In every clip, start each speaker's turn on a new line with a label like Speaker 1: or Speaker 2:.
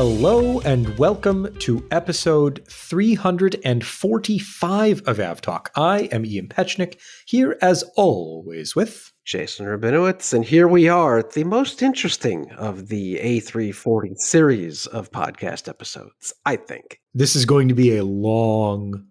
Speaker 1: Hello and welcome to episode 345 of AvTalk. I am Ian Petchnick, here as always with
Speaker 2: Jason Rabinowitz, and here we are at the most interesting of the A340 series of podcast episodes, I think.
Speaker 1: This is going to be a long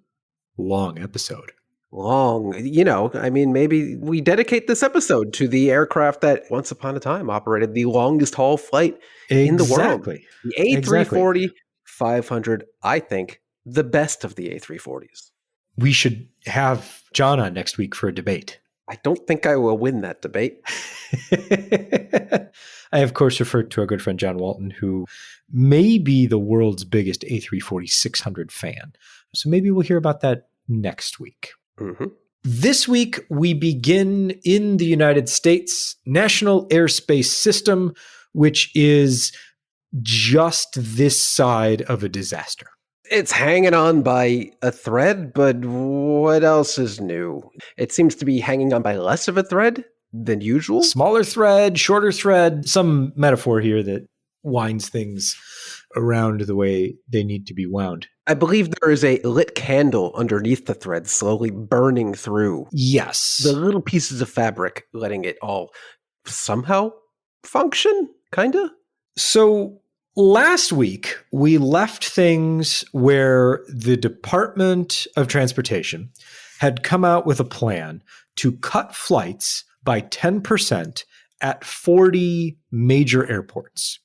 Speaker 1: episode.
Speaker 2: Maybe we dedicate this episode to the aircraft that once upon a time operated the longest haul flight in the world. The A340 500, I think, the best of the A340s.
Speaker 1: We should have John on next week for a debate.
Speaker 2: I don't think I will win that debate.
Speaker 1: I, of course, refer to our good friend John Walton, who may be the world's biggest A340 600 fan. So maybe we'll hear about that next week.
Speaker 2: Mm-hmm.
Speaker 1: This week, we begin in the United States National Airspace System, which is just this side of a disaster.
Speaker 2: It's hanging on by a thread, but what else is new? It seems to be hanging on by less of a thread than usual.
Speaker 1: Smaller thread, shorter thread, some metaphor here that winds things around the way they need to be wound.
Speaker 2: I believe there is a lit candle underneath the thread slowly burning through.
Speaker 1: Yes.
Speaker 2: The little pieces of fabric, letting it all somehow function, kind of.
Speaker 1: So last week, we left things where the Department of Transportation had come out with a plan to cut flights by 10% at 40 major airports.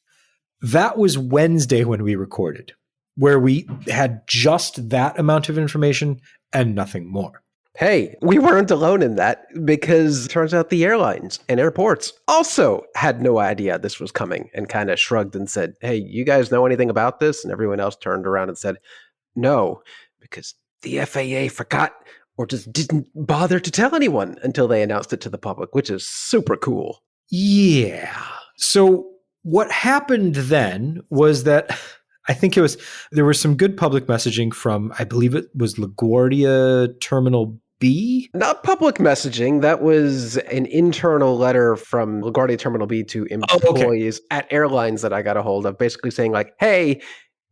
Speaker 1: That was Wednesday when we recorded, where we had just that amount of information and nothing more.
Speaker 2: Hey, we weren't alone in that, because it turns out the airlines and airports also had no idea this was coming and kind of shrugged and said, hey, you guys know anything about this? And everyone else turned around and said, no, because the FAA forgot or just didn't bother to tell anyone until they announced it to the public, which is super cool.
Speaker 1: Yeah. So what happened then was that there was some good public messaging from, I believe it was LaGuardia Terminal B?
Speaker 2: Not public messaging. That was an internal letter from LaGuardia Terminal B to employees at airlines that I got a hold of, basically saying like, hey,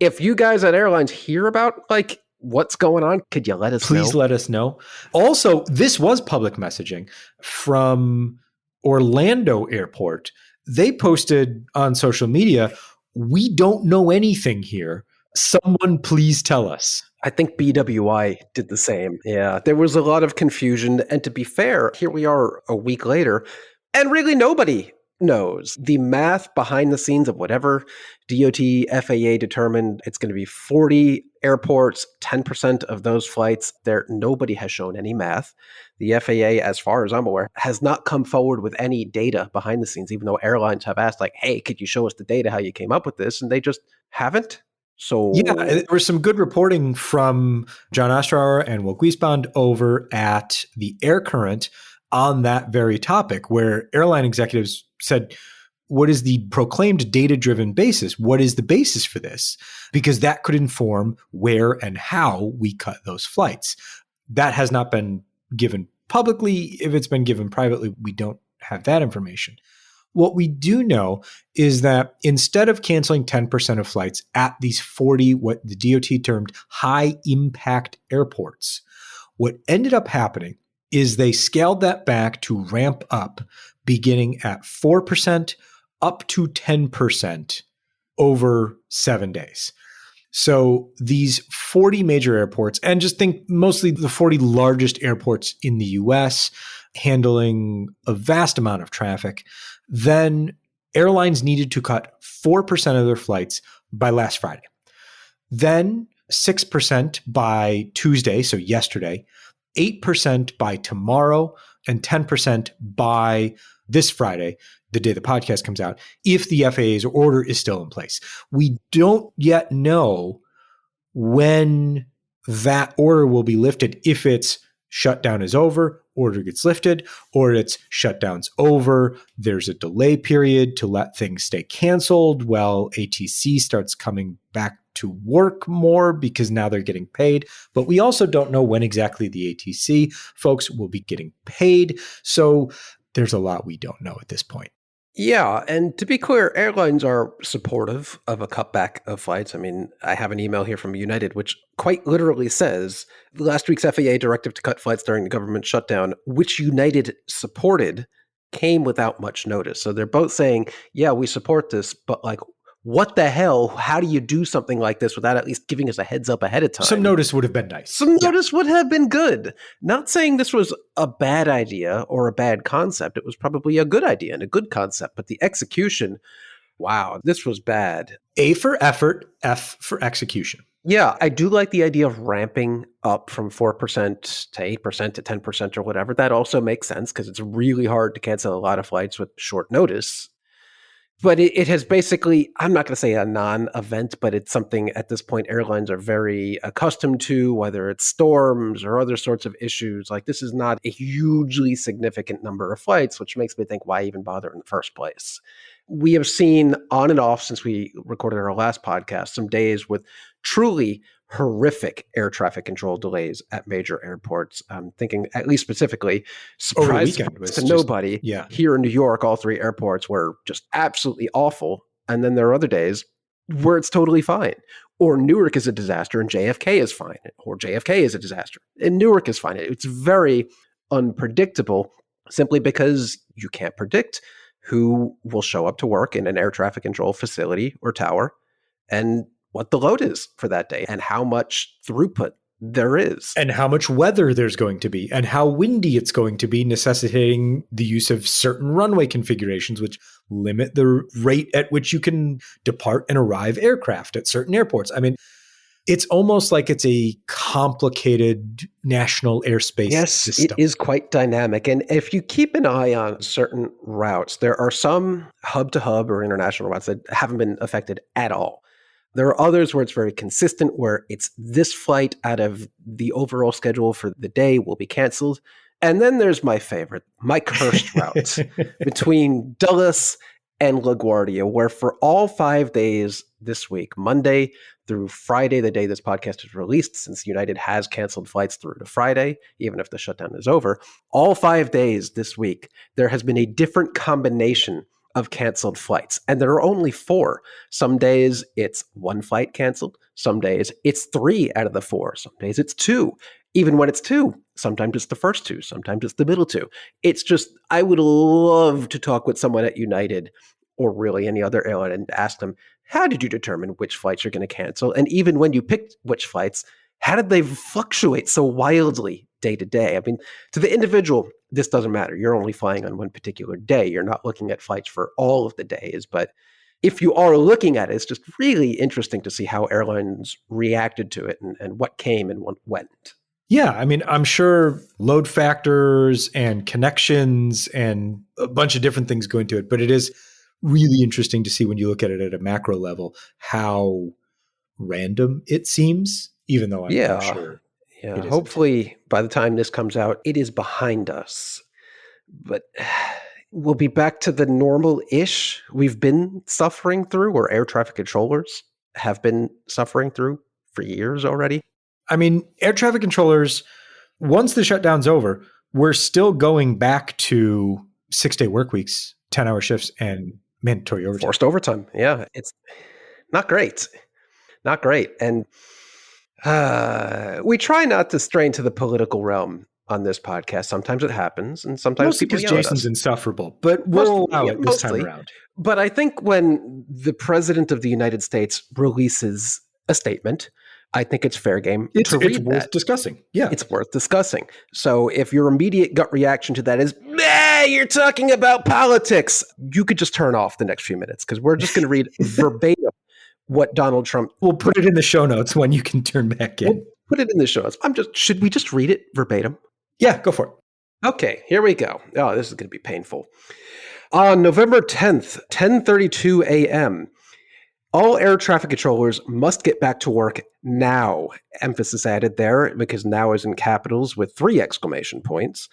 Speaker 2: if you guys at airlines hear about like what's going on, could you let us know?
Speaker 1: Please let us know. Also, this was public messaging from Orlando Airport. They posted on social media, we don't know anything here. Someone please tell us.
Speaker 2: I think BWI did the same. Yeah, there was a lot of confusion. And to be fair, here we are a week later, and really nobody knows. The math behind the scenes of whatever DOT, FAA determined, it's going to be 40 airports, 10% of those flights. Nobody has shown any math. The FAA, as far as I'm aware, has not come forward with any data behind the scenes, even though airlines have asked like, hey, could you show us the data, how you came up with this? And they just haven't. So
Speaker 1: yeah, there was some good reporting from John Ostrower and Will Giesbond over at the Air Current on that very topic, where airline executives said, what is the proclaimed data-driven basis? What is the basis for this? Because that could inform where and how we cut those flights. That has not been given publicly. If it's been given privately, we don't have that information. What we do know is that instead of canceling 10% of flights at these 40, what the DOT termed high impact airports, what ended up happening is they scaled that back to ramp up beginning at 4% up to 10% over 7 days. So these 40 major airports, and just think mostly the 40 largest airports in the US, handling a vast amount of traffic, then airlines needed to cut 4% of their flights by last Friday. Then 6% by Tuesday, so yesterday, 8% by tomorrow, and 10% by this Friday, the day the podcast comes out, if the FAA's order is still in place. We don't yet know when that order will be lifted, if it's shutdown is over, order gets lifted, or it's shutdown's over, there's a delay period to let things stay canceled while ATC starts coming back to work more because now they're getting paid. But we also don't know when exactly the ATC folks will be getting paid. So there's a lot we don't know at this point.
Speaker 2: Yeah, and to be clear, airlines are supportive of a cutback of flights. I mean, I have an email here from United, which quite literally says last week's FAA directive to cut flights during the government shutdown, which United supported, came without much notice. So they're both saying, yeah, we support this, but like, what the hell? How do you do something like this without at least giving us a heads up ahead of time?
Speaker 1: Some notice would have been nice.
Speaker 2: Some
Speaker 1: Yeah.
Speaker 2: notice would have been good. Not saying this was a bad idea or a bad concept. It was probably a good idea and a good concept, but the execution, wow, this was bad.
Speaker 1: A for effort, F for execution.
Speaker 2: Yeah, I do like the idea of ramping up from 4% to 8% to 10% or whatever. That also makes sense because it's really hard to cancel a lot of flights with short notice. But it has basically, I'm not going to say a non-event, but it's something at this point airlines are very accustomed to, whether it's storms or other sorts of issues. Like, this is not a hugely significant number of flights, which makes me think, why even bother in the first place? We have seen on and off since we recorded our last podcast, some days with truly horrific air traffic control delays at major airports. I'm thinking, at least specifically, surprise to nobody, here in New York, all three airports were just absolutely awful. And then there are other days where it's totally fine. Or Newark is a disaster and JFK is fine. Or JFK is a disaster and Newark is fine. It's very unpredictable simply because you can't predict who will show up to work in an air traffic control facility or tower and what the load is for that day and how much throughput there is.
Speaker 1: And how much weather there's going to be and how windy it's going to be, necessitating the use of certain runway configurations, which limit the rate at which you can depart and arrive aircraft at certain airports. I mean, it's almost like it's a complicated national airspace system.
Speaker 2: It is quite dynamic. And if you keep an eye on certain routes, there are some hub-to-hub or international routes that haven't been affected at all. There are others where it's very consistent, where it's this flight out of the overall schedule for the day will be canceled. And then there's my favorite, my cursed route between Dulles and LaGuardia, where for all 5 days this week, Monday through Friday, the day this podcast is released, since United has canceled flights through to Friday, even if the shutdown is over, all 5 days this week, there has been a different combination of canceled flights. And there are only 4. Some days it's 1 flight canceled. Some days it's 3 out of the 4. Some days it's 2. Even when it's 2, sometimes it's the first 2. Sometimes it's the middle 2. It's just, I would love to talk with someone at United or really any other airline and ask them, how did you determine which flights you're going to cancel? And even when you picked which flights, how did they fluctuate so wildly day to day? I mean, to the individual, this doesn't matter. You're only flying on one particular day. You're not looking at flights for all of the days. But if you are looking at it, it's just really interesting to see how airlines reacted to it and what came and what went.
Speaker 1: Yeah, I mean, I'm sure load factors and connections and a bunch of different things go into it, but it is really interesting to see when you look at it at a macro level how random it seems, even though I'm sure.
Speaker 2: Yeah, hopefully by the time this comes out, it is behind us. But we'll be back to the normal-ish we've been suffering through, or air traffic controllers have been suffering through for years already.
Speaker 1: I mean, air traffic controllers, once the shutdown's over, we're still going back to 6-day work weeks, 10-hour shifts, and mandatory overtime.
Speaker 2: Forced overtime. Yeah, it's not great. Not great. And we try not to stray into the political realm on this podcast. Sometimes it happens, and sometimes
Speaker 1: mostly because Jason's insufferable, but we'll allow it this time around.
Speaker 2: But I think when the president of the United States releases a statement, I think it's fair game to read
Speaker 1: It's worth discussing. Yeah.
Speaker 2: It's worth discussing. So if your immediate gut reaction to that is, you're talking about politics, you could just turn off the next few minutes, because we're just going to read verbatim what Donald Trump...
Speaker 1: We'll put it in the show notes when you can turn back in.
Speaker 2: We'll put it in the show notes. Should we just read it verbatim?
Speaker 1: Yeah, go for it.
Speaker 2: Okay, here we go. Oh, this is going to be painful. On November 10th, 10:32 a.m., all air traffic controllers must get back to work now. Emphasis added there, because now is in capitals with 3 exclamation points.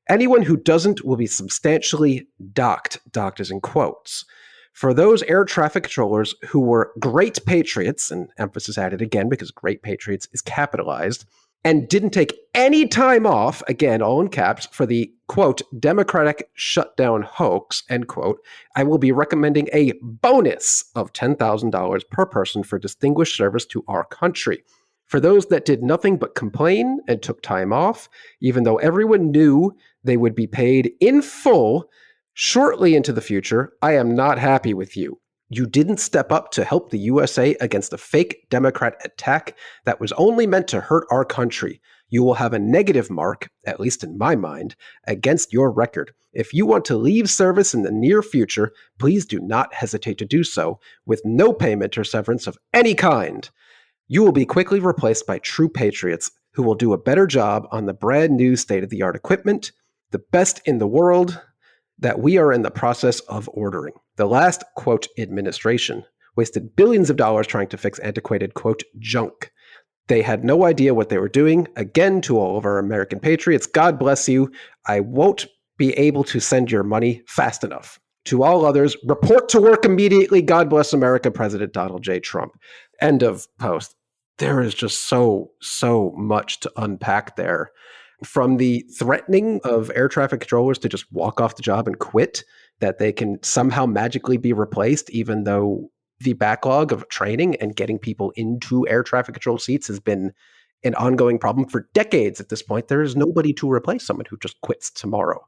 Speaker 2: Anyone who doesn't will be substantially docked. Docked is in quotes. For those air traffic controllers who were great patriots, and emphasis added again because great patriots is capitalized, and didn't take any time off, again, all in caps, for the, quote, Democratic shutdown hoax, end quote, I will be recommending a bonus of $10,000 per person for distinguished service to our country. For those that did nothing but complain and took time off, even though everyone knew they would be paid in full shortly into the future, I am not happy with you. You didn't step up to help the USA against a fake Democrat attack that was only meant to hurt our country. You will have a negative mark, at least in my mind, against your record. If you want to leave service in the near future, please do not hesitate to do so, with no payment or severance of any kind. You will be quickly replaced by true patriots who will do a better job on the brand new state-of-the-art equipment, the best in the world, that we are in the process of ordering. The last, quote, administration wasted billions of dollars trying to fix antiquated, quote, junk. They had no idea what they were doing. Again, to all of our American patriots, God bless you. I won't be able to send your money fast enough. To all others, report to work immediately. God bless America, President Donald J. Trump. End of post. There is just so much to unpack there. From the threatening of air traffic controllers to just walk off the job and quit, that they can somehow magically be replaced, even though the backlog of training and getting people into air traffic control seats has been an ongoing problem for decades at this point. There is nobody to replace someone who just quits tomorrow.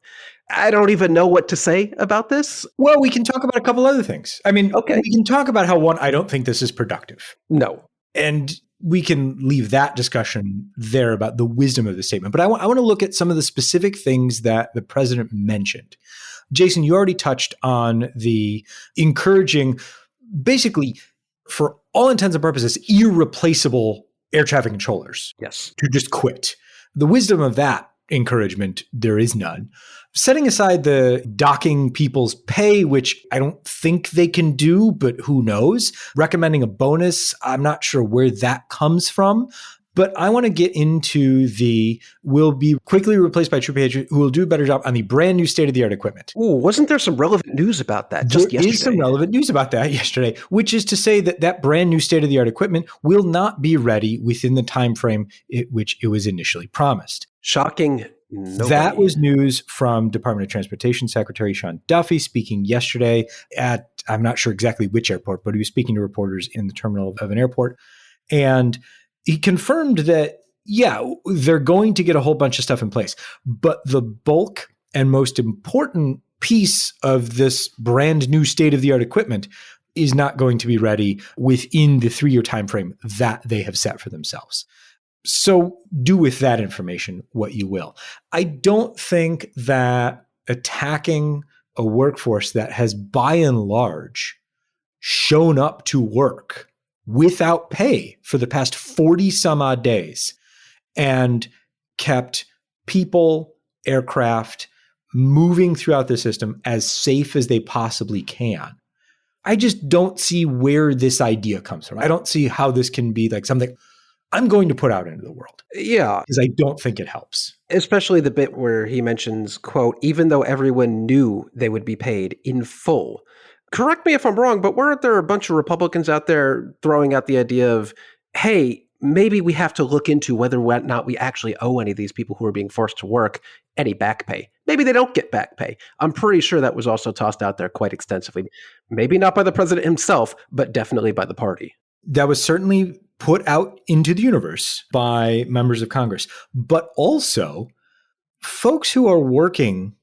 Speaker 2: I don't even know what to say about this.
Speaker 1: Well, we can talk about a couple other things. I mean,
Speaker 2: Okay.
Speaker 1: We can talk about how, one, I don't think this is productive.
Speaker 2: No.
Speaker 1: And we can leave that discussion there about the wisdom of the statement. But I want to look at some of the specific things that the president mentioned. Jason, you already touched on the encouraging, basically, for all intents and purposes, irreplaceable air traffic controllers.
Speaker 2: Yes.
Speaker 1: To just quit. The wisdom of that encouragement, there is none. Setting aside the docking people's pay, which I don't think they can do, but who knows? Recommending a bonus, I'm not sure where that comes from. But I want to get into the will be quickly replaced by true patriots who will do a better job on the brand new state-of-the-art equipment.
Speaker 2: Ooh, wasn't there some relevant news about that just yesterday?
Speaker 1: There is some relevant news about that yesterday, which is to say that that brand new state-of-the-art equipment will not be ready within the time frame which it was initially promised.
Speaker 2: Shocking. Nobody. That
Speaker 1: was news from Department of Transportation Secretary Sean Duffy speaking yesterday at, I'm not sure exactly which airport, but he was speaking to reporters in the terminal of an airport. And he confirmed that, yeah, they're going to get a whole bunch of stuff in place. But the bulk and most important piece of this brand new state-of-the-art equipment is not going to be ready within the 3-year time frame that they have set for themselves. So do with that information what you will. I don't think that attacking a workforce that has by and large shown up to work without pay for the past 40 some odd days and kept people, aircraft moving throughout the system as safe as they possibly can. I just don't see where this idea comes from. I don't see how this can be like something I'm going to put out into the world.
Speaker 2: Yeah.
Speaker 1: Because I don't think it helps.
Speaker 2: Especially the bit where he mentions, quote, even though everyone knew they would be paid in full. Correct me if I'm wrong, but weren't there a bunch of Republicans out there throwing out the idea of, hey, maybe we have to look into whether or not we actually owe any of these people who are being forced to work any back pay. Maybe they don't get back pay. I'm pretty sure that was also tossed out there quite extensively. Maybe not by the president himself, but definitely by the party.
Speaker 1: That was certainly put out into the universe by members of Congress. But also, folks who are working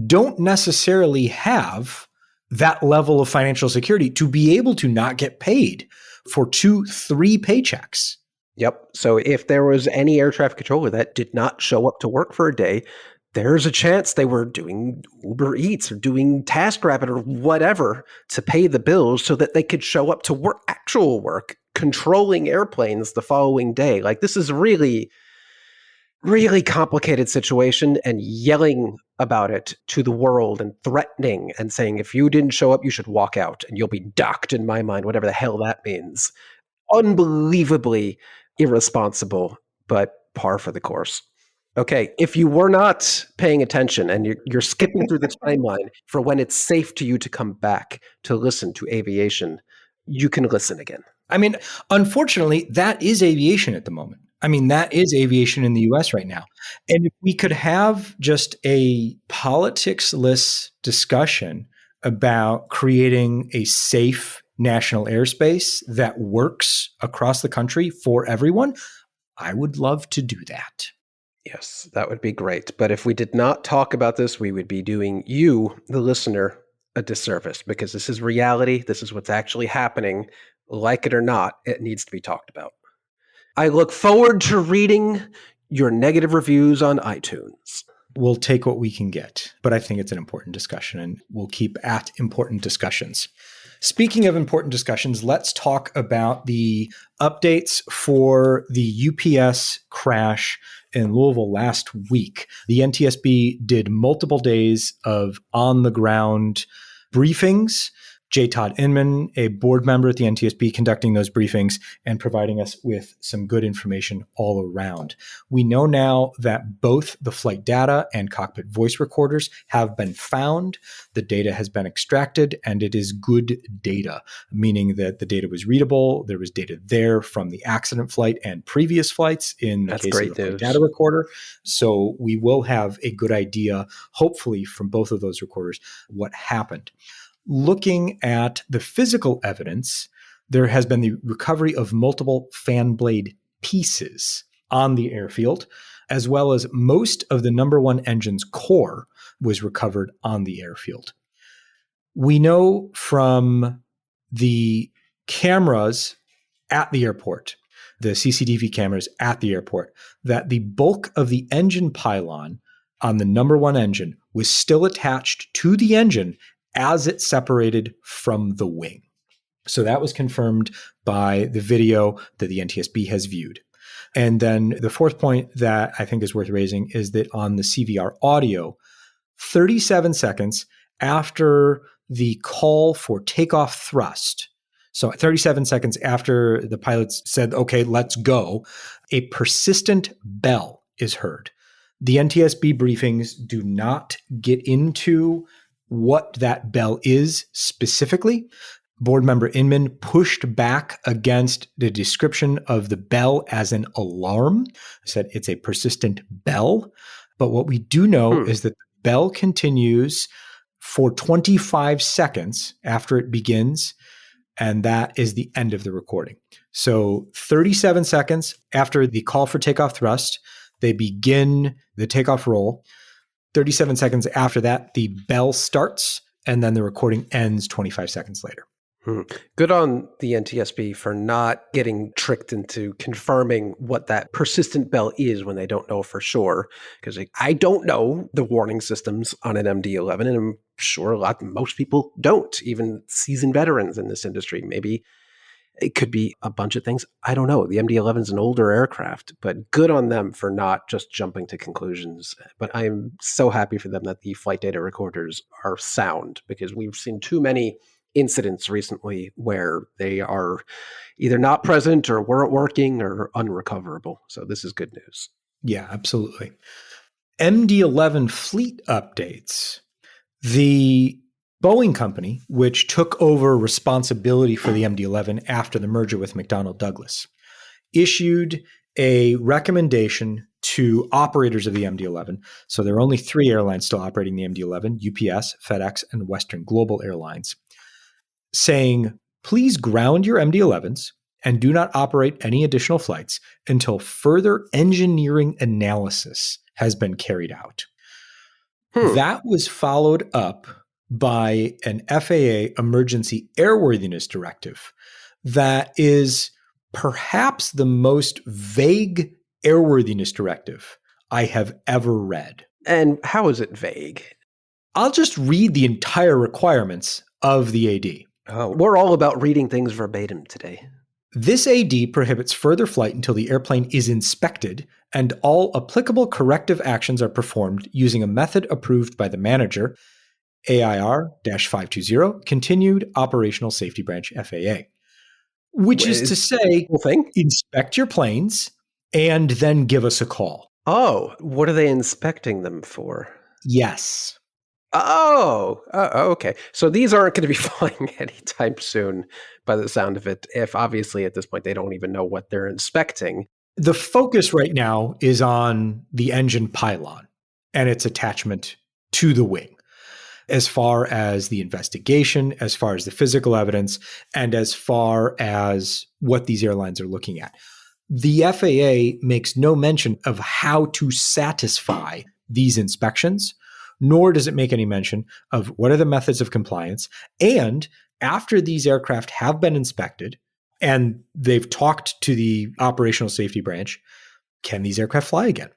Speaker 1: don't necessarily have that level of financial security to be able to not get paid for 2-3 paychecks.
Speaker 2: Yep. So if there was any air traffic controller that did not show up to work for a day, there's a chance they were doing Uber Eats or doing TaskRabbit or whatever to pay the bills so that they could show up to work, actual work, controlling airplanes the following day. Like, this is really, really complicated situation, and yelling about it to the world and threatening and saying, if you didn't show up, you should walk out and you'll be docked, in my mind, whatever the hell that means. Unbelievably irresponsible, but par for the course. Okay, if you were not paying attention and you're skipping through the timeline for when it's safe to you to come back to listen to aviation, you can listen again.
Speaker 1: I mean, unfortunately, that is aviation at the moment. I mean, that is aviation in the US right now. And if we could have just a politicsless discussion about creating a safe national airspace that works across the country for everyone, I would love to do that.
Speaker 2: Yes, that would be great. But if we did not talk about this, we would be doing you, the listener, a disservice because this is reality. This is what's actually happening. Like it or not, it needs to be talked about. I look forward to reading your negative reviews on iTunes.
Speaker 1: We'll take what we can get, but I think it's an important discussion and we'll keep at important discussions. Speaking of important discussions, let's talk about the updates for the UPS crash in Louisville last week. The NTSB did multiple days of on-the-ground briefings. J. Todd Inman, a board member at the NTSB, conducting those briefings and providing us with some good information all around. We know now that both the flight data and cockpit voice recorders have been found. The data has been extracted, and it is good data, meaning that the data was readable. There was data there from the accident flight and previous flights in the
Speaker 2: That's
Speaker 1: case
Speaker 2: great
Speaker 1: of the flight
Speaker 2: news.
Speaker 1: data recorder. So we will have a good idea, hopefully, from both of those recorders, what happened. Looking at the physical evidence, there has been the recovery of multiple fan blade pieces on the airfield, as well as most of the number one engine's core was recovered on the airfield. We know from the cameras at the airport, the CCTV cameras at the airport, that the bulk of the engine pylon on the number one engine was still attached to the engine as it separated from the wing. So that was confirmed by the video that the NTSB has viewed. And then the fourth point that I think is worth raising is that on the CVR audio, 37 seconds after the call for takeoff thrust, so 37 seconds after the pilots said, okay, let's go, a persistent bell is heard. The NTSB briefings do not get into what that bell is specifically. Board member Inman pushed back against the description of the bell as an alarm, said it's a persistent bell. But what we do know is that the bell continues for 25 seconds after it begins, and that is the end of the recording. So 37 seconds after the call for takeoff thrust, they begin the takeoff roll. 37 seconds after that, the bell starts, and then the recording ends 25 seconds later.
Speaker 2: Good on the NTSB for not getting tricked into confirming what that persistent bell is when they don't know for sure. Because I don't know the warning systems on an MD-11, and I'm sure most people don't, even seasoned veterans in this industry. Maybe it could be a bunch of things. I don't know. The MD-11 is an older aircraft, but good on them for not just jumping to conclusions. But I'm so happy for them that the flight data recorders are sound, because we've seen too many incidents recently where they are either not present or weren't working or unrecoverable. So this is good news.
Speaker 1: Yeah, absolutely. MD-11 fleet updates. The Boeing company, which took over responsibility for the MD-11 after the merger with McDonnell Douglas, issued a recommendation to operators of the MD-11. So there are only 3 airlines still operating the MD-11, UPS, FedEx, and Western Global Airlines, saying, please ground your MD-11s and do not operate any additional flights until further engineering analysis has been carried out. That was followed up by an FAA emergency airworthiness directive that is perhaps the most vague airworthiness directive I have ever read.
Speaker 2: And how is it vague?
Speaker 1: I'll just read the entire requirements of the AD.
Speaker 2: Oh, we're all about reading things verbatim today.
Speaker 1: This AD prohibits further flight until the airplane is inspected and all applicable corrective actions are performed using a method approved by the manager, AIR-520, Continued Operational Safety Branch FAA, which is to say, inspect your planes and then give us a call.
Speaker 2: Oh, what are they inspecting them for?
Speaker 1: Yes.
Speaker 2: Oh, okay. So these aren't going to be flying anytime soon by the sound of it, if obviously at this point they don't even know what they're inspecting.
Speaker 1: The focus right now is on the engine pylon and its attachment to the wing, as far as the investigation, as far as the physical evidence, and as far as what these airlines are looking at. The FAA makes no mention of how to satisfy these inspections, nor does it make any mention of what are the methods of compliance. And after these aircraft have been inspected and they've talked to the operational safety branch, can these aircraft fly again?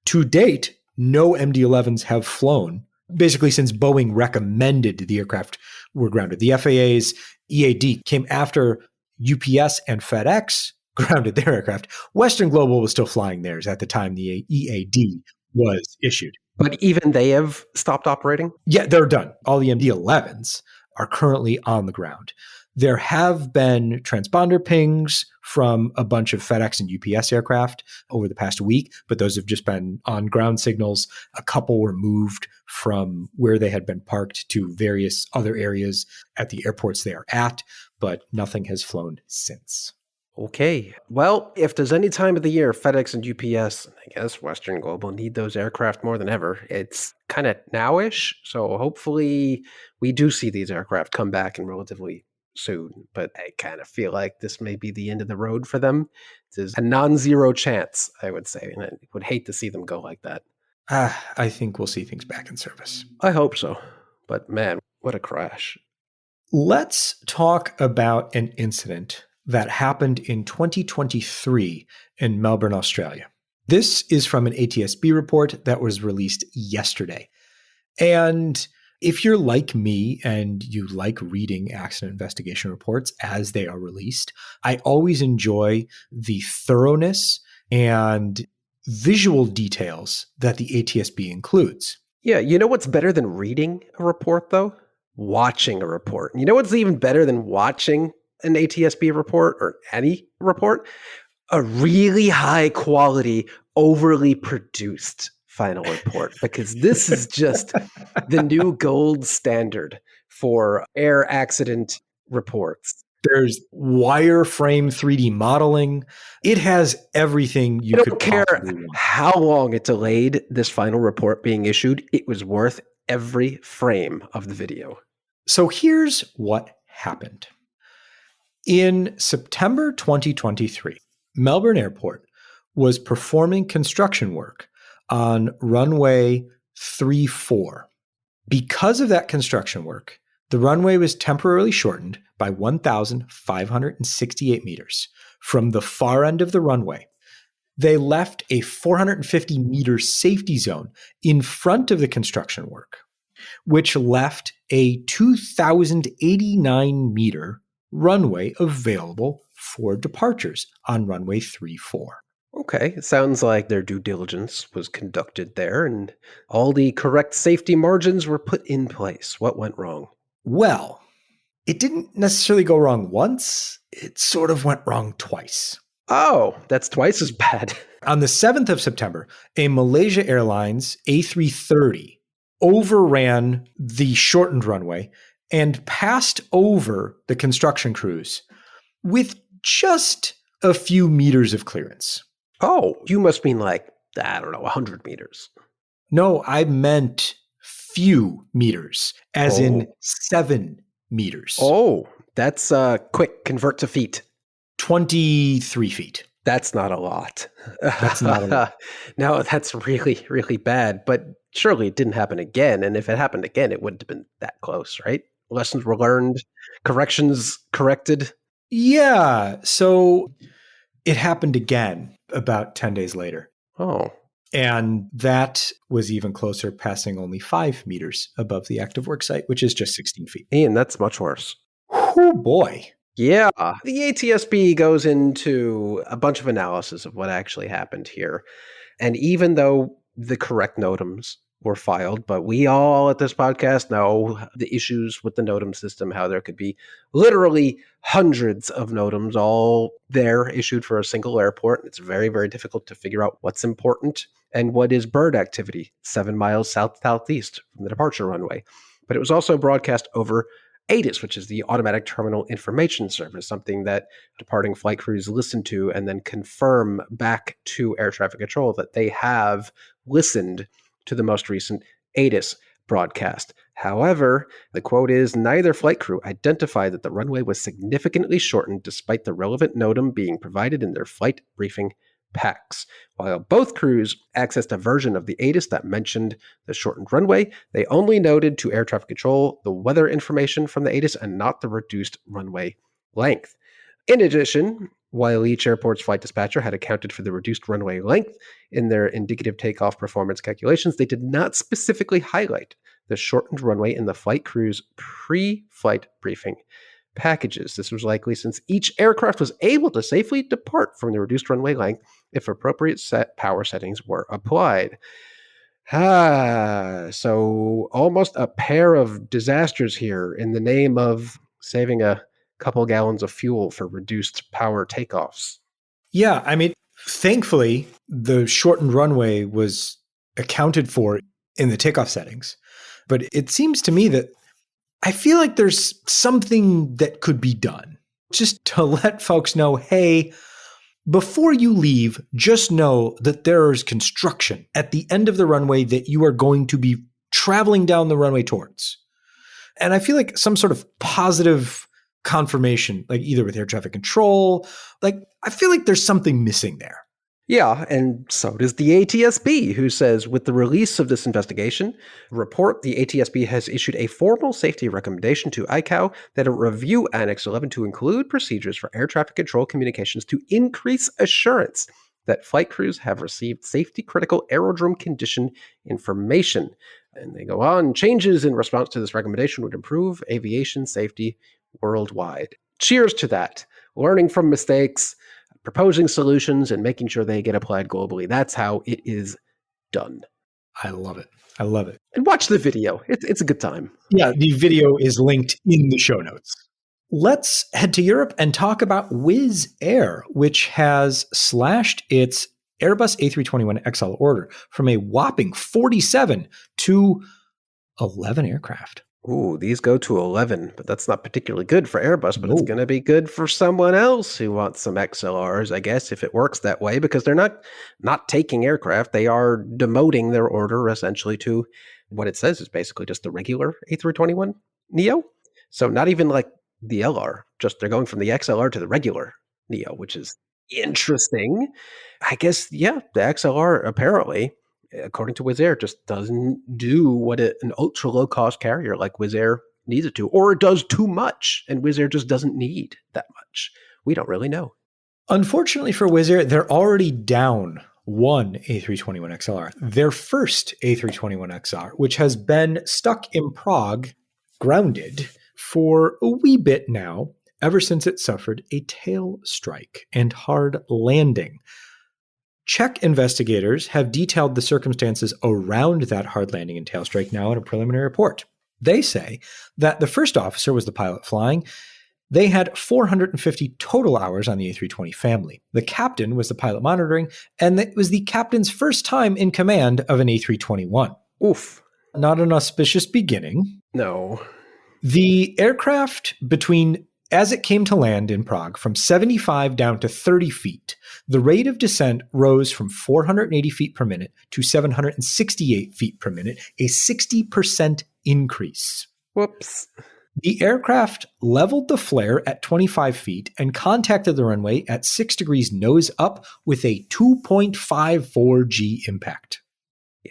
Speaker 1: To date, no MD-11s have flown, basically since Boeing recommended the aircraft were grounded. The FAA's EAD came after UPS and FedEx grounded their aircraft. Western Global was still flying theirs at the time the EAD was issued.
Speaker 2: But even they have stopped operating?
Speaker 1: Yeah, they're done. All the MD-11s are currently on the ground. There have been transponder pings from a bunch of FedEx and UPS aircraft over the past week, but those have just been on ground signals. A couple were moved from where they had been parked to various other areas at the airports they are at, but nothing has flown since.
Speaker 2: Okay. Well, if there's any time of the year FedEx and UPS, and I guess Western Global need those aircraft more than ever, it's kind of nowish. So hopefully we do see these aircraft come back in relatively soon. But I kind of feel like this may be the end of the road for them. There's a non-zero chance, I would say. And I would hate to see them go like that.
Speaker 1: I think we'll see things back in service.
Speaker 2: I hope so. But man, what a crash.
Speaker 1: Let's talk about an incident that happened in 2023 in Melbourne, Australia. This is from an ATSB report that was released yesterday. And if you're like me and you like reading accident investigation reports as they are released, I always enjoy the thoroughness and visual details that the ATSB includes.
Speaker 2: Yeah, you know what's better than reading a report, though? Watching a report. You know what's even better than watching an ATSB report or any report? A really high quality, overly produced final report, because this is just the new gold standard for air accident reports.
Speaker 1: There's wireframe 3D modeling. It has everything you could
Speaker 2: care
Speaker 1: possibly want.
Speaker 2: how long it delayed this final report being issued. It was worth every frame of the video.
Speaker 1: So here's what happened. In September 2023, Melbourne Airport was performing construction work on runway 34. Because of that construction work, the runway was temporarily shortened by 1,568 meters from the far end of the runway. They left a 450 meter safety zone in front of the construction work, which left a 2,089 meter runway available for departures on runway 34.
Speaker 2: Okay, it sounds like their due diligence was conducted there and all the correct safety margins were put in place. What went wrong?
Speaker 1: Well, it didn't necessarily go wrong once. It sort of went wrong twice.
Speaker 2: Oh, that's twice as bad.
Speaker 1: On the 7th of September, a Malaysia Airlines A330 overran the shortened runway and passed over the construction crews with just a few meters of clearance.
Speaker 2: Oh, you must mean like, I don't know, 100 meters.
Speaker 1: No, I meant few meters, as in 7 meters.
Speaker 2: Oh, that's quick, convert to feet.
Speaker 1: 23 feet.
Speaker 2: That's not a lot.
Speaker 1: That's not a lot.
Speaker 2: No, that's really, really bad. But surely it didn't happen again. And if it happened again, it wouldn't have been that close, right? Lessons were learned, corrections corrected.
Speaker 1: Yeah. So it happened again about 10 days later.
Speaker 2: Oh.
Speaker 1: And that was even closer, passing only 5 meters above the active work site, which is just 16 feet.
Speaker 2: Ian, that's much worse.
Speaker 1: Oh, boy.
Speaker 2: Yeah. The ATSB goes into a bunch of analysis of what actually happened here. And even though the correct NOTAMs were filed, but we all at this podcast know the issues with the NOTAM system, how there could be literally hundreds of NOTAMs all there issued for a single airport. It's very, very difficult to figure out what's important and what is bird activity 7 miles south-southeast from the departure runway. But it was also broadcast over ATIS, which is the Automatic Terminal Information Service, something that departing flight crews listen to and then confirm back to air traffic control that they have listened to the most recent ATIS broadcast. However, the quote is, neither flight crew identified that the runway was significantly shortened despite the relevant NOTAM being provided in their flight briefing packs. While both crews accessed a version of the ATIS that mentioned the shortened runway, they only noted to air traffic control the weather information from the ATIS and not the reduced runway length. In addition, while each airport's flight dispatcher had accounted for the reduced runway length in their indicative takeoff performance calculations, they did not specifically highlight the shortened runway in the flight crew's pre-flight briefing packages. This was likely since each aircraft was able to safely depart from the reduced runway length if appropriate power settings were applied. So almost a pair of disasters here in the name of saving a couple gallons of fuel for reduced power takeoffs.
Speaker 1: Yeah, I mean, thankfully, the shortened runway was accounted for in the takeoff settings. But it seems to me that I feel like there's something that could be done just to let folks know, hey, before you leave, just know that there is construction at the end of the runway that you are going to be traveling down the runway towards. And I feel like some sort of positive confirmation, like either with air traffic control, like I feel like there's something missing there.
Speaker 2: Yeah, and so does the ATSB, who says, with the release of this investigation report, the ATSB has issued a formal safety recommendation to ICAO that it review Annex 11 to include procedures for air traffic control communications to increase assurance that flight crews have received safety-critical aerodrome condition information. And they go on, changes in response to this recommendation would improve aviation safety worldwide. Cheers to that. Learning from mistakes, proposing solutions, and making sure they get applied globally. That's how it is done.
Speaker 1: I love it. I love it.
Speaker 2: And watch the video. It's a good time.
Speaker 1: Yeah, the video is linked in the show notes. Let's head to Europe and talk about Wizz Air, which has slashed its Airbus A321XL order from a whopping 47 to 11 aircraft.
Speaker 2: Ooh, these go to 11, but that's not particularly good for Airbus, but it's going to be good for someone else who wants some XLRs, I guess, if it works that way, because they're not taking aircraft. They are demoting their order essentially to what it says is basically just the regular A321neo. So not even like the LR, just they're going from the XLR to the regular neo, which is interesting. I guess, yeah, the XLR apparently, according to Wizz Air, just doesn't do what an ultra low cost carrier like Wizz Air needs it to, or it does too much, and Wizz Air just doesn't need that much. We don't really know.
Speaker 1: Unfortunately for Wizz Air, they're already down one A321XLR, their first A321XR, which has been stuck in Prague, grounded for a wee bit now, ever since it suffered a tail strike and hard landing. Czech investigators have detailed the circumstances around that hard landing and tail strike now in a preliminary report. They say that the first officer was the pilot flying. They had 450 total hours on the A320 family. The captain was the pilot monitoring, and it was the captain's first time in command of an A321.
Speaker 2: Oof.
Speaker 1: Not an auspicious beginning.
Speaker 2: No.
Speaker 1: The aircraft as it came to land in Prague, from 75 down to 30 feet, the rate of descent rose from 480 feet per minute to 768 feet per minute, a 60% increase.
Speaker 2: Whoops.
Speaker 1: The aircraft leveled the flare at 25 feet and contacted the runway at 6 degrees nose up with a 2.54 G impact.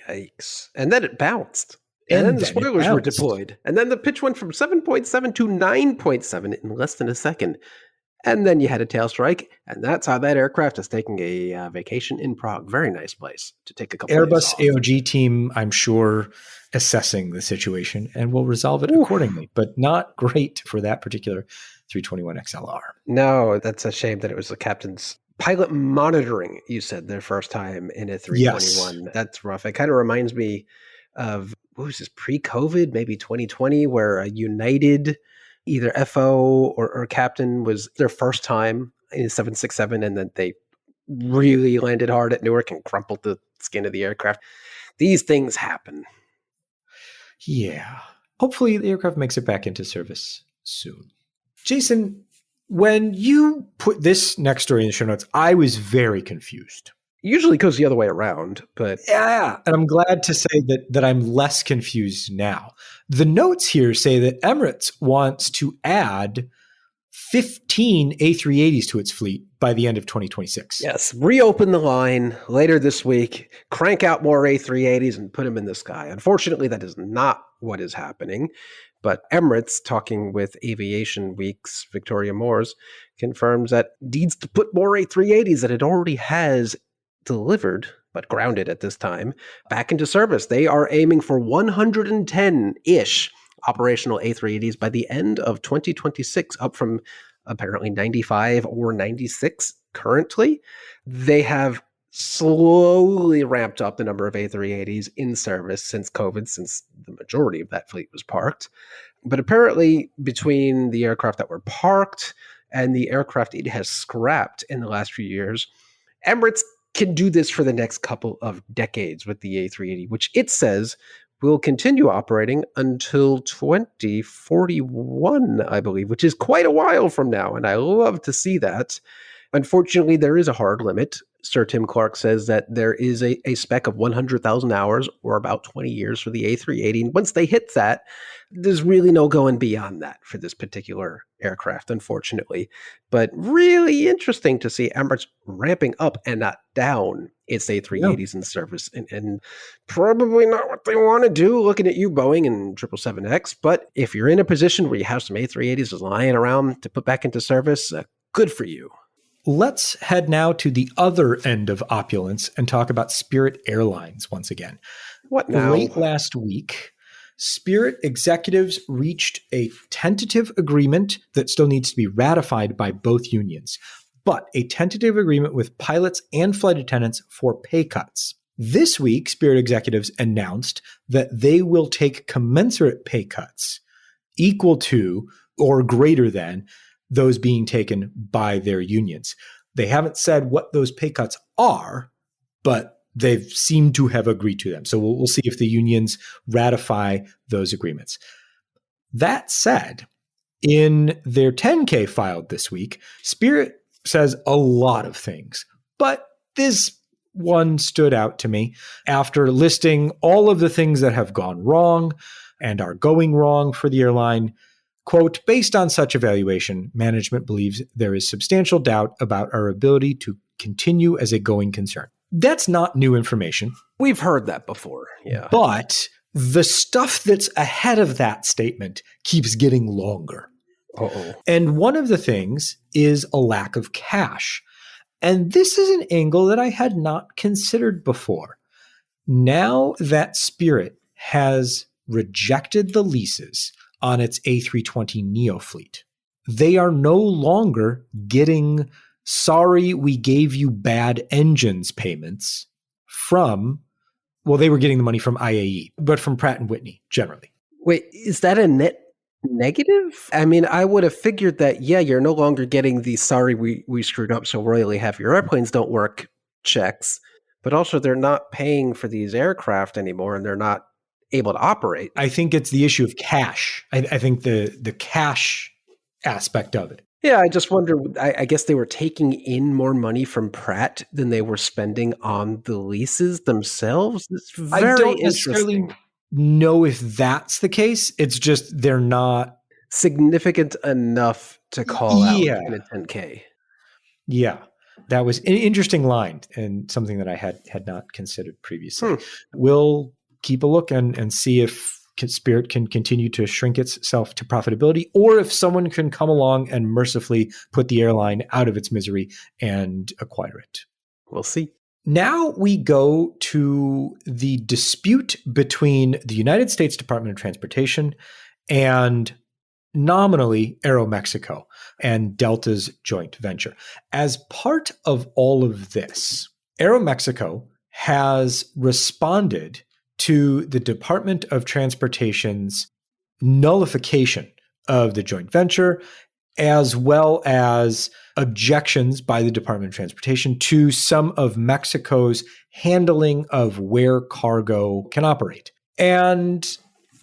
Speaker 2: Yikes. And then it bounced. And then the spoilers were deployed. And then the pitch went from 7.7 to 9.7 in less than a second. And then you had a tail strike. And that's how that aircraft is taking a vacation in Prague. Very nice place to take a couple
Speaker 1: Airbus
Speaker 2: days off.
Speaker 1: AOG team, I'm sure, assessing the situation and will resolve it accordingly. But not great for that particular 321XLR.
Speaker 2: No, that's a shame that it was the captain's pilot monitoring, you said, their first time in a 321. Yes. That's rough. It kind of reminds me of, what was this, pre-COVID, maybe 2020, where a United, either FO or captain, was their first time in a 767, and then they really landed hard at Newark and crumpled the skin of the aircraft. These things happen.
Speaker 1: Yeah. hopefully the aircraft makes it back into service soon. Jason, when you put this next story in the show notes, I was very confused.
Speaker 2: Usually goes the other way around, but
Speaker 1: Yeah, and I'm glad to say that I'm less confused now. The notes here say that Emirates wants to add 15 A380s to its fleet by the end of 2026.
Speaker 2: yes, reopen the line later this week, crank out more A380s and put them in the sky. Unfortunately, that is not what is happening. But Emirates, talking with Aviation Week's Victoria Moores, confirms that it needs to put more A380s that it already has delivered, but grounded at this time, back into service. They are aiming for 110-ish operational A380s by the end of 2026, up from apparently 95 or 96 currently. They have slowly ramped up the number of A380s in service since COVID, since the majority of that fleet was parked. But apparently, between the aircraft that were parked and the aircraft it has scrapped in the last few years, Emirates can do this for the next couple of decades with the A380, which it says will continue operating until 2041, I believe, which is quite a while from now, and I love to see that. Unfortunately, there is a hard limit. Sir Tim Clark says that there is a spec of 100,000 hours, or about 20 years for the A380. And once they hit that, there's really no going beyond that for this particular aircraft, unfortunately. But really interesting to see Emirates ramping up and not down its A380s in service. And probably not what they want to do, looking at you, Boeing and 777X. But if you're in a position where you have some A380s lying around to put back into service, good for you.
Speaker 1: Let's head now to the other end of opulence and talk about Spirit Airlines once again.
Speaker 2: What now?
Speaker 1: Late last week, Spirit executives reached a tentative agreement that still needs to be ratified by both unions, but a tentative agreement with pilots and flight attendants for pay cuts. This week, Spirit executives announced that they will take commensurate pay cuts equal to or greater than those being taken by their unions. They haven't said what those pay cuts are, but they've seemed to have agreed to them. So we'll see if the unions ratify those agreements. That said, in their 10K filed this week, Spirit says a lot of things, but this one stood out to me after listing all of the things that have gone wrong and are going wrong for the airline. Quote, based on such evaluation, management believes there is substantial doubt about our ability to continue as a going concern. That's not new information.
Speaker 2: We've heard that before, yeah.
Speaker 1: But the stuff that's ahead of that statement keeps getting longer.
Speaker 2: Uh-oh.
Speaker 1: And one of the things is a lack of cash. And this is an angle that I had not considered before. Now that Spirit has rejected the leases on its A320neo fleet, they are no longer getting sorry we gave you bad engines payments from, well, they were getting the money from IAE, but from Pratt & Whitney generally.
Speaker 2: Wait, is that a net negative? I mean, I would have figured that, yeah, you're no longer getting the sorry we screwed up so royally half your airplanes don't work checks, but also they're not paying for these aircraft anymore and they're not able to operate.
Speaker 1: I think it's the issue of cash. I think the cash aspect of it.
Speaker 2: Yeah, I just wonder, I guess they were taking in more money from Pratt than they were spending on the leases themselves. It's very
Speaker 1: I don't necessarily
Speaker 2: interesting.
Speaker 1: know if that's the case. It's just they're not
Speaker 2: Significant enough to call out
Speaker 1: Yeah.
Speaker 2: in a 10K.
Speaker 1: Yeah. That was an interesting line and something that I had not considered previously. We'll keep a look and see if Spirit can continue to shrink itself to profitability, or if someone can come along and mercifully put the airline out of its misery and acquire it.
Speaker 2: We'll see.
Speaker 1: Now we go to the dispute between the United States Department of Transportation and nominally Aeromexico and Delta's joint venture. As part of all of this, Aeromexico has responded to the Department of Transportation's nullification of the joint venture, as well as objections by the Department of Transportation to some of Mexico's handling of where cargo can operate. And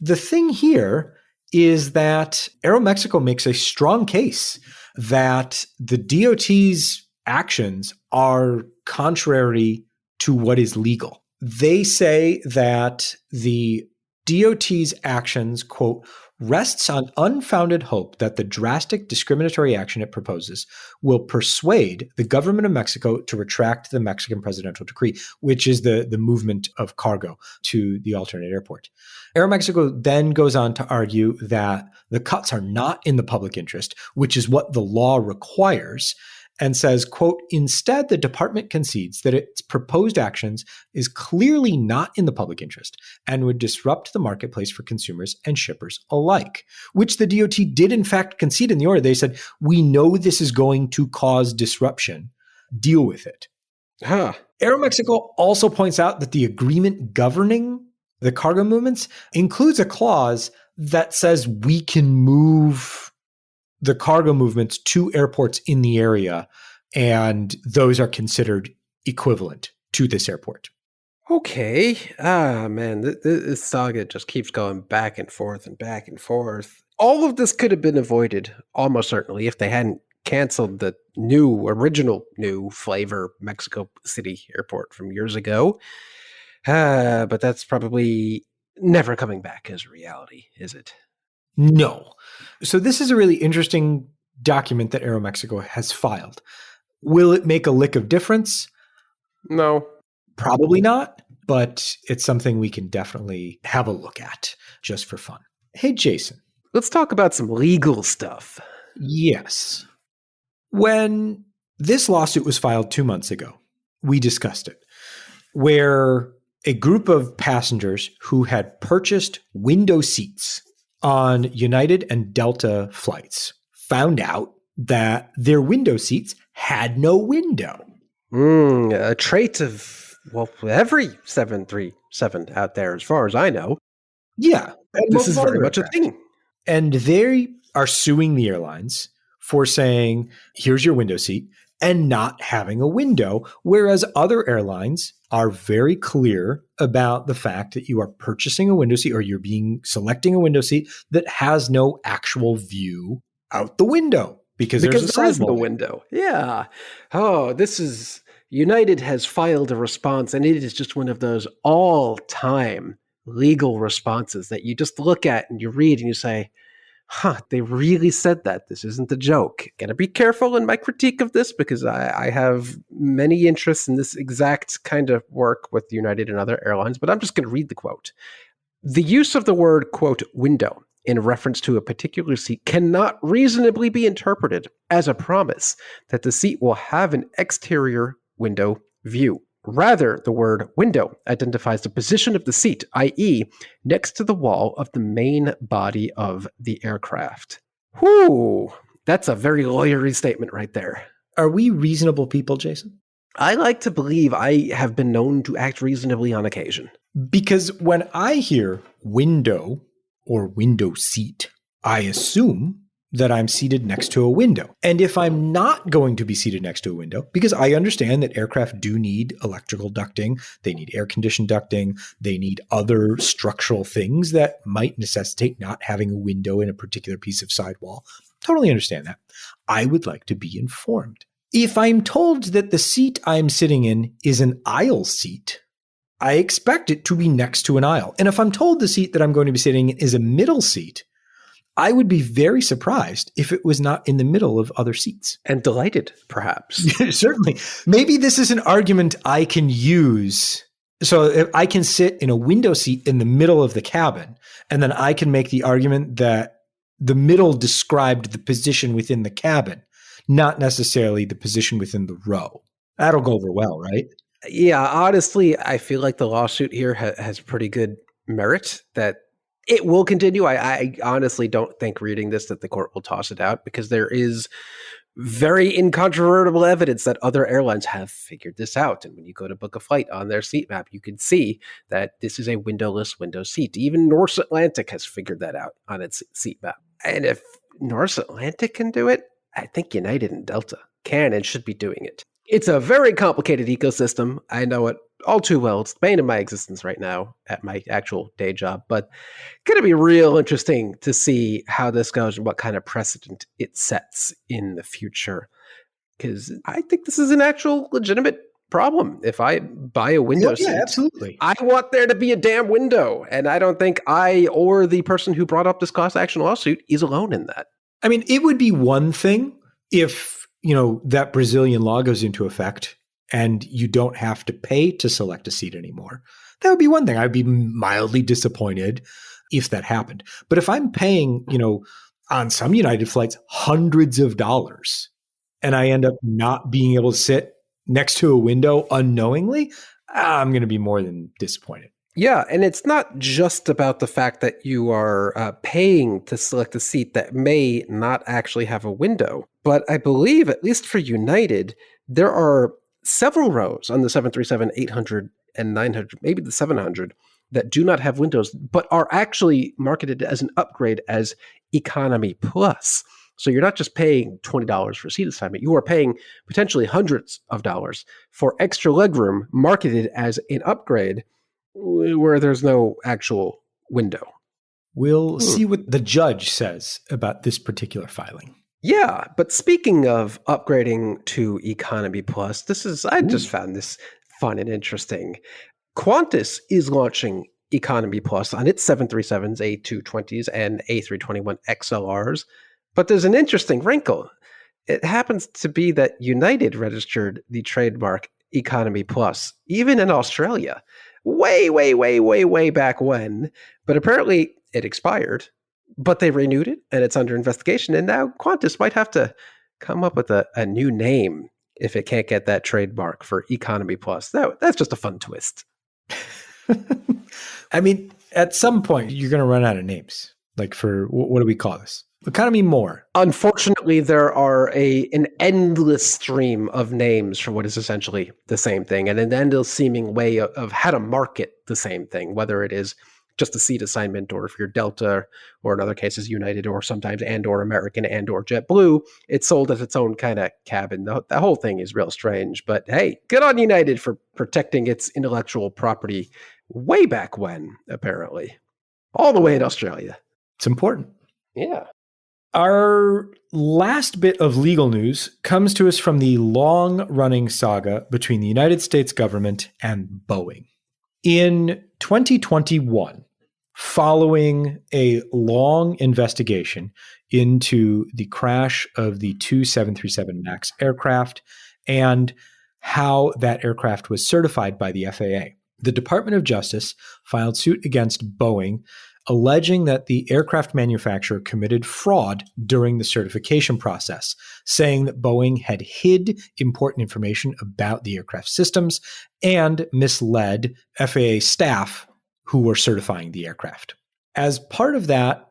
Speaker 1: the thing here is that Aeromexico makes a strong case that the DOT's actions are contrary to what is legal. They say that the DOT's actions, quote, rests on unfounded hope that the drastic discriminatory action it proposes will persuade the government of Mexico to retract the Mexican presidential decree, which is the movement of cargo to the alternate airport. Aeromexico then goes on to argue that the cuts are not in the public interest, which is what the law requires, and says, quote, instead, the department concedes that its proposed actions is clearly not in the public interest and would disrupt the marketplace for consumers and shippers alike, which the DOT did in fact concede in the order. They said, we know this is going to cause disruption. Deal with it. Aeromexico also points out that the agreement governing the cargo movements includes a clause that says we can move the cargo movements to airports in the area, and those are considered equivalent to this airport.
Speaker 2: Okay. Man, this saga just keeps going back and forth and back and forth. All of this could have been avoided, almost certainly, if they hadn't canceled the original new flavor Mexico City airport from years ago. But that's probably never coming back as reality, is it?
Speaker 1: No. So this is a really interesting document that Aeromexico has filed. Will it make a lick of difference?
Speaker 2: No.
Speaker 1: Probably not, but it's something we can definitely have a look at just for fun. Hey, Jason.
Speaker 2: Let's talk about some legal stuff.
Speaker 1: Yes. When this lawsuit was filed 2 months ago, we discussed it, where a group of passengers who had purchased window seats on United and Delta flights found out that their window seats had no window.
Speaker 2: A trait of, every 737 out there, as far as I know.
Speaker 1: Yeah.
Speaker 2: This is very much a thing.
Speaker 1: And they are suing the airlines for saying, here's your window seat, and not having a window, whereas other airlines are very clear about the fact that you are purchasing a window seat or you're selecting a window seat that has no actual view out the window because there is
Speaker 2: no window. Yeah. Oh, United has filed a response, and it is just one of those all-time legal responses that you just look at and you read and you say, they really said that. This isn't a joke. Gotta be careful in my critique of this because I have many interests in this exact kind of work with United and other airlines, but I'm just going to read the quote. The use of the word, quote, window in reference to a particular seat cannot reasonably be interpreted as a promise that the seat will have an exterior window view. Rather, the word window identifies the position of the seat, i.e., next to the wall of the main body of the aircraft. Whew, that's a very lawyery statement right there.
Speaker 1: Are we reasonable people, Jason?
Speaker 2: I like to believe I have been known to act reasonably on occasion.
Speaker 1: Because when I hear window or window seat, I assume that I'm seated next to a window. And if I'm not going to be seated next to a window, because I understand that aircraft do need electrical ducting, they need air conditioned ducting, they need other structural things that might necessitate not having a window in a particular piece of sidewall. Totally understand that. I would like to be informed. If I'm told that the seat I'm sitting in is an aisle seat, I expect it to be next to an aisle. And if I'm told the seat that I'm going to be sitting in is a middle seat, I would be very surprised if it was not in the middle of other seats.
Speaker 2: And delighted, perhaps.
Speaker 1: Certainly. Maybe this is an argument I can use. So if I can sit in a window seat in the middle of the cabin, and then I can make the argument that the middle described the position within the cabin, not necessarily the position within the row. That'll go over well, right?
Speaker 2: Yeah, honestly, I feel like the lawsuit here has pretty good merit that it will continue. I honestly don't think reading this that the court will toss it out because there is very incontrovertible evidence that other airlines have figured this out. And when you go to book a flight on their seat map, you can see that this is a windowless window seat. Even Norse Atlantic has figured that out on its seat map. And if Norse Atlantic can do it, I think United and Delta can and should be doing it. It's a very complicated ecosystem. I know it all too well. It's the bane of my existence right now at my actual day job, but going to be real interesting to see how this goes and what kind of precedent it sets in the future. Because I think this is an actual legitimate problem. If I buy a window
Speaker 1: Yeah,
Speaker 2: seat,
Speaker 1: absolutely.
Speaker 2: I want there to be a damn window. And I don't think I or the person who brought up this class action lawsuit is alone in that.
Speaker 1: I mean, it would be one thing if, that Brazilian law goes into effect and you don't have to pay to select a seat anymore. That would be one thing. I'd be mildly disappointed if that happened. But if I'm paying, on some United flights, hundreds of dollars, and I end up not being able to sit next to a window unknowingly, I'm going to be more than disappointed.
Speaker 2: Yeah, and it's not just about the fact that you are paying to select a seat that may not actually have a window, but I believe, at least for United, there are several rows on the 737, 800, and 900, maybe the 700, that do not have windows, but are actually marketed as an upgrade as Economy Plus. So you're not just paying $20 for a seat assignment, you are paying potentially hundreds of dollars for extra legroom marketed as an upgrade where there's no actual window.
Speaker 1: We'll see what the judge says about this particular filing.
Speaker 2: Yeah, but speaking of upgrading to Economy Plus, I just found this fun and interesting. Qantas is launching Economy Plus on its 737s, A220s, and A321 XLRs, but there's an interesting wrinkle. It happens to be that United registered the trademark Economy Plus, even in Australia, way back when, but apparently it expired, but they renewed it and it's under investigation. And now Qantas might have to come up with a new name if it can't get that trademark for Economy Plus. That's just a fun twist.
Speaker 1: I mean, at some point, you're going to run out of names. Like for, what do we call this? Economy More.
Speaker 2: Unfortunately, there are an endless stream of names for what is essentially the same thing, and an endless seeming way of how to market the same thing, whether it is just a seat assignment, or if you're Delta, or in other cases United, or sometimes and/or American and/or JetBlue, it's sold as its own kind of cabin. The whole thing is real strange, but hey, good on United for protecting its intellectual property way back when, apparently. All the way in Australia.
Speaker 1: It's important.
Speaker 2: Yeah.
Speaker 1: Our last bit of legal news comes to us from the long-running saga between the United States government and Boeing. In 2021, following a long investigation into the crash of the two 737 MAX aircraft and how that aircraft was certified by the FAA, the Department of Justice filed suit against Boeing, alleging that the aircraft manufacturer committed fraud during the certification process, saying that Boeing had hid important information about the aircraft systems and misled FAA staff who were certifying the aircraft. As part of that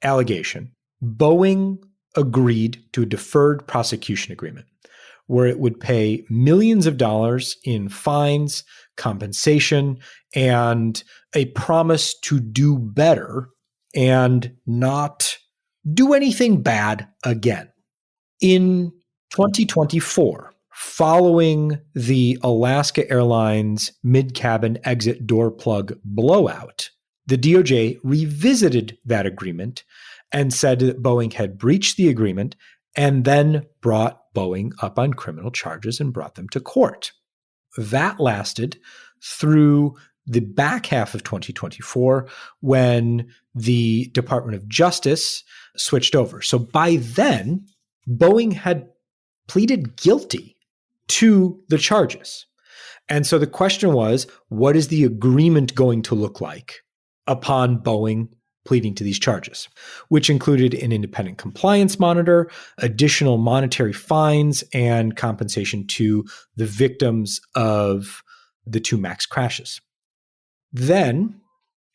Speaker 1: allegation, Boeing agreed to a deferred prosecution agreement where it would pay millions of dollars in fines, compensation, and a promise to do better and not do anything bad again. In 2024, following the Alaska Airlines mid-cabin exit door plug blowout, the DOJ revisited that agreement and said that Boeing had breached the agreement and then brought Boeing up on criminal charges and brought them to court. That lasted through the back half of 2024 when the Department of Justice switched over. So by then, Boeing had pleaded guilty to the charges. And so the question was, what is the agreement going to look like upon Boeing pleading to these charges, which included an independent compliance monitor, additional monetary fines, and compensation to the victims of the two MAX crashes. Then,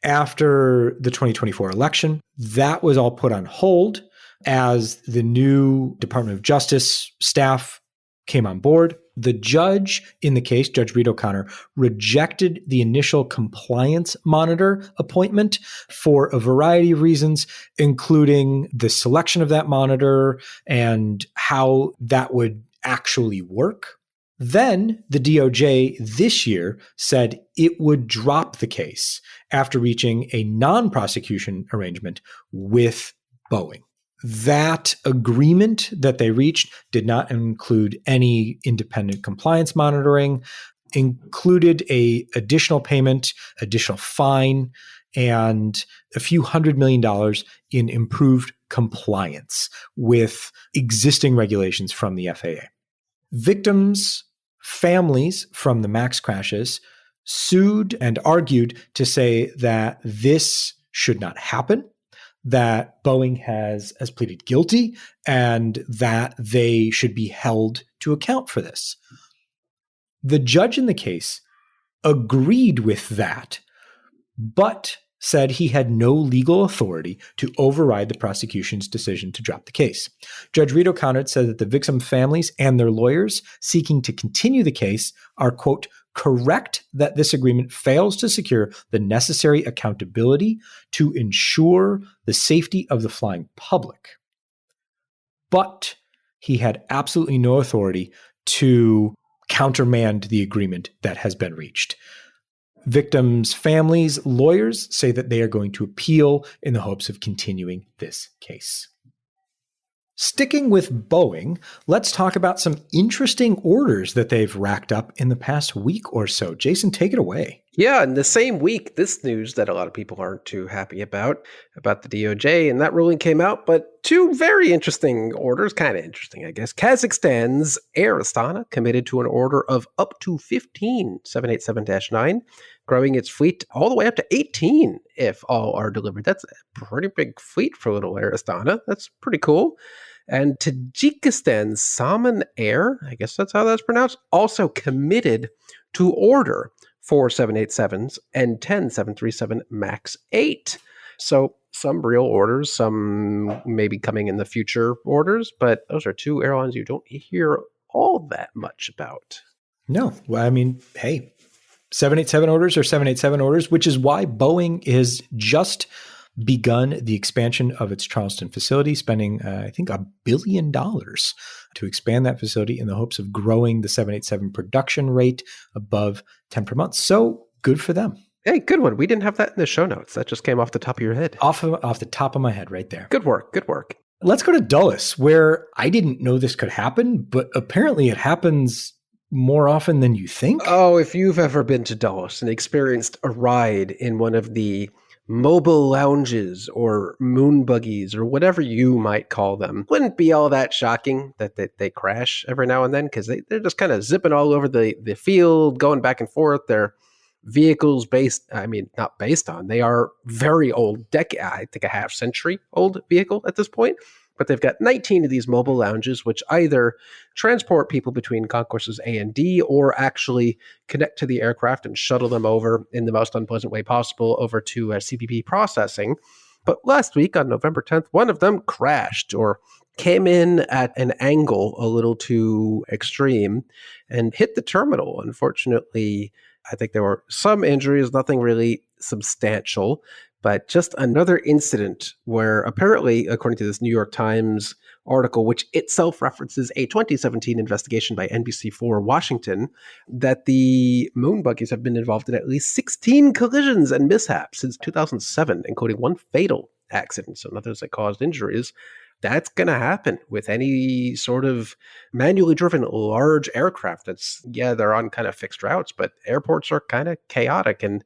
Speaker 1: after the 2024 election, that was all put on hold as the new Department of Justice staff came on board. The judge in the case, Judge Reed O'Connor, rejected the initial compliance monitor appointment for a variety of reasons, including the selection of that monitor and how that would actually work. Then the DOJ this year said it would drop the case after reaching a non-prosecution arrangement with Boeing. That agreement that they reached did not include any independent compliance monitoring, included a additional payment, additional fine, and a few $100 million in improved compliance with existing regulations from the FAA. Victims' families from the MAX crashes sued and argued to say that this should not happen, that Boeing has pleaded guilty, and that they should be held to account for this. The judge in the case agreed with that, but said he had no legal authority to override the prosecution's decision to drop the case. Judge Reed O'Connor said that the victim families and their lawyers seeking to continue the case are, quote, correct that this agreement fails to secure the necessary accountability to ensure the safety of the flying public. But he had absolutely no authority to countermand the agreement that has been reached. Victims' families' lawyers say that they are going to appeal in the hopes of continuing this case. Sticking with Boeing, let's talk about some interesting orders that they've racked up in the past week or so. Jason, take it away.
Speaker 2: Yeah, in the same week, this news that a lot of people aren't too happy about the DOJ, and that ruling came out, but two very interesting orders, kind of interesting, I guess. Kazakhstan's Air Astana committed to an order of up to 15 787-9, growing its fleet all the way up to 18 if all are delivered. That's a pretty big fleet for little Air Astana. That's pretty cool. And Tajikistan's Saman Air, I guess that's how that's pronounced, also committed to order 4 787s and 10 737 MAX 8. So some real orders, some maybe coming in the future orders, but those are two airlines you don't hear all that much about.
Speaker 1: No, well, I mean, hey, 787 orders are 787 orders, which is why Boeing is just begun the expansion of its Charleston facility, spending, I think, $1 billion to expand that facility in the hopes of growing the 787 production rate above 10 per month. So good for them.
Speaker 2: Hey, good one. We didn't have that in the show notes. That just came off the top of your head.
Speaker 1: Off the top of my head right there.
Speaker 2: Good work. Good work.
Speaker 1: Let's go to Dulles, where I didn't know this could happen, but apparently it happens more often than you think.
Speaker 2: Oh, if you've ever been to Dulles and experienced a ride in one of the mobile lounges or moon buggies or whatever you might call them, wouldn't be all that shocking that they crash every now and then, because they're just kind of zipping all over the field, going back and forth. They're vehicles not based on, they are very old, I think a half century old vehicle at this point. But they've got 19 of these mobile lounges, which either transport people between concourses A and D or actually connect to the aircraft and shuttle them over in the most unpleasant way possible over to CPP processing. But last week on November 10th, one of them crashed or came in at an angle a little too extreme and hit the terminal. Unfortunately, I think there were some injuries, nothing really substantial, but just another incident where apparently, according to this New York Times article, which itself references a 2017 investigation by NBC4 Washington, that the moon buggies have been involved in at least 16 collisions and mishaps since 2007, including one fatal accident, so others that caused injuries. That's going to happen with any sort of manually driven large aircraft. They're on kind of fixed routes, but airports are kind of chaotic. And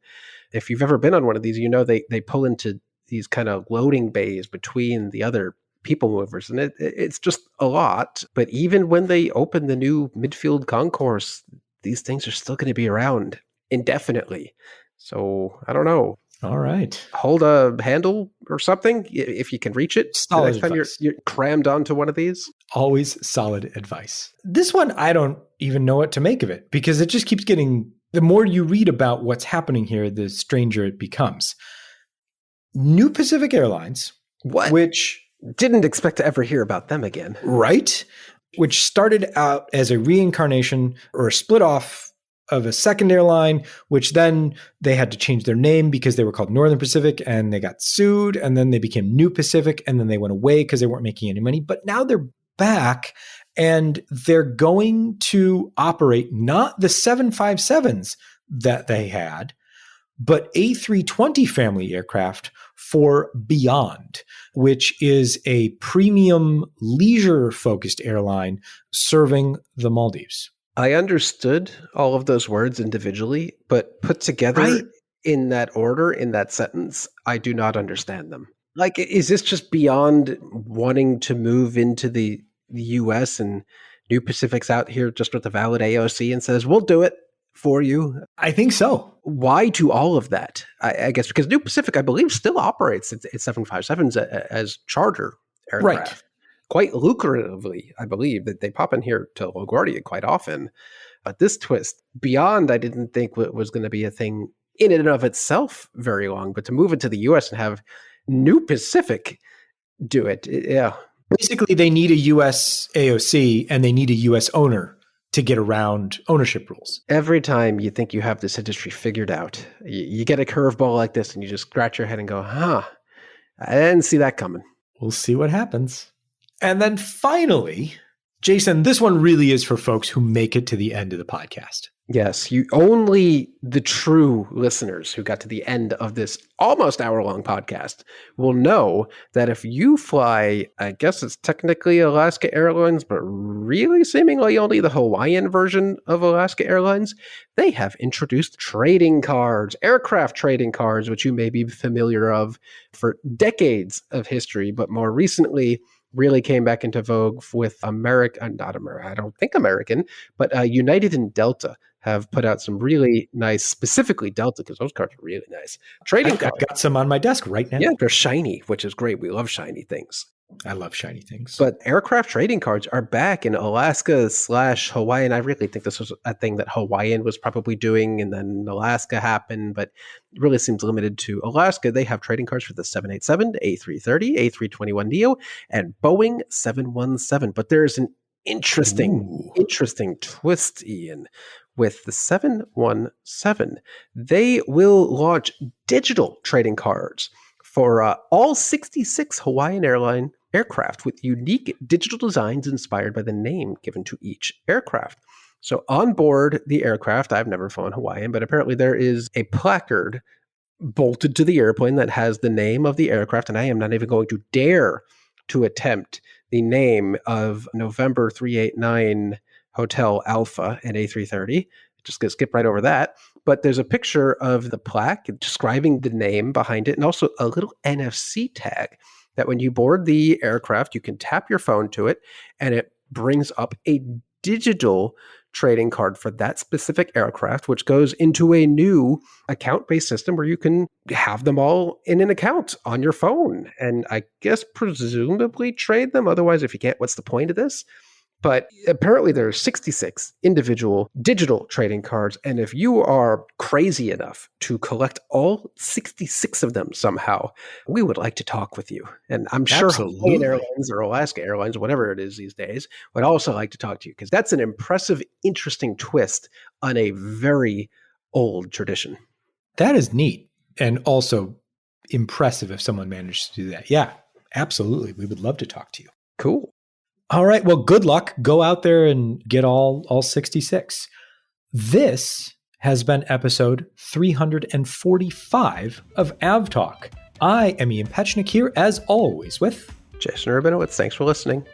Speaker 2: if you've ever been on one of these, they pull into these kind of loading bays between the other people movers. And it's just a lot. But even when they open the new midfield concourse, these things are still going to be around indefinitely. So I don't know.
Speaker 1: All right.
Speaker 2: Hold a handle or something if you can reach it.
Speaker 1: Solid
Speaker 2: the next time you're crammed onto one of these.
Speaker 1: Always solid advice. This one, I don't even know what to make of it, because it just keeps getting, the more you read about what's happening here, the stranger it becomes. New Pacific Airlines, which
Speaker 2: didn't expect to ever hear about them again.
Speaker 1: Right? Which started out as a reincarnation or a split off of a second airline, which then they had to change their name because they were called Northern Pacific and they got sued, and then they became New Pacific, and then they went away because they weren't making any money. But now they're back And they're going to operate not the 757s that they had, but A320 family aircraft for Beyond, which is a premium leisure-focused airline serving the Maldives.
Speaker 2: I understood all of those words individually, but put together
Speaker 1: Right?
Speaker 2: in that order, in that sentence, I do not understand them. Like, is this just Beyond wanting to move into the US and New Pacific's out here just with a valid AOC and says, we'll do it for you?
Speaker 1: I think so.
Speaker 2: Why do all of that? I guess because New Pacific, I believe, still operates its 757s as charter aircraft.
Speaker 1: Right.
Speaker 2: Quite lucratively, I believe, that they pop in here to LaGuardia quite often. But this twist, Beyond, I didn't think was going to be a thing in and of itself very long. But to move it to the US and have New Pacific do it, yeah.
Speaker 1: Basically, they need a US AOC and they need a US owner to get around ownership rules.
Speaker 2: Every time you think you have this industry figured out, you get a curveball like this and you just scratch your head and go, I didn't see that coming.
Speaker 1: We'll see what happens. And then finally, Jason, this one really is for folks who make it to the end of the podcast.
Speaker 2: Yes, only the true listeners who got to the end of this almost hour-long podcast will know that if you fly, I guess it's technically Alaska Airlines, but really seemingly only the Hawaiian version of Alaska Airlines, they have introduced trading cards, aircraft trading cards, which you may be familiar of for decades of history, but more recently really came back into vogue with I don't think American, but United and Delta have put out some really nice, specifically Delta, because those cards are really nice. Trading cards.
Speaker 1: I've got some on my desk right now.
Speaker 2: Yeah, they're shiny, which is great. We love shiny things.
Speaker 1: I love shiny things.
Speaker 2: But aircraft trading cards are back in Alaska/Hawaii. And I really think this was a thing that Hawaiian was probably doing, and then Alaska happened, but it really seems limited to Alaska. They have trading cards for the 787, A330, A321neo, and Boeing 717. But there's an interesting twist, Ian. With the 717, they will launch digital trading cards for all 66 Hawaiian Airline aircraft with unique digital designs inspired by the name given to each aircraft. So on board the aircraft, I've never flown Hawaiian, but apparently there is a placard bolted to the airplane that has the name of the aircraft, and I am not even going to dare to attempt the name of November 389 Hotel Alpha and A330. Just going to skip right over that. But there's a picture of the plaque describing the name behind it, and also a little NFC tag that when you board the aircraft, you can tap your phone to it, and it brings up a digital trading card for that specific aircraft, which goes into a new account-based system where you can have them all in an account on your phone. And I guess presumably trade them. Otherwise, if you can't, what's the point of this? But apparently there are 66 individual digital trading cards. And if you are crazy enough to collect all 66 of them somehow, we would like to talk with you. And I'm sure Hawaiian Airlines or Alaska Airlines, whatever it is these days, would also like to talk to you, because that's an impressive, interesting twist on a very old tradition.
Speaker 1: That is neat. And also impressive if someone managed to do that. Yeah, absolutely. We would love to talk to you.
Speaker 2: Cool.
Speaker 1: All right. Well, good luck. Go out there and get all 66. This has been episode 345 of AvTalk. I am Ian Petchnick here, as always, with
Speaker 2: Jason Rabinowitz. Thanks for listening.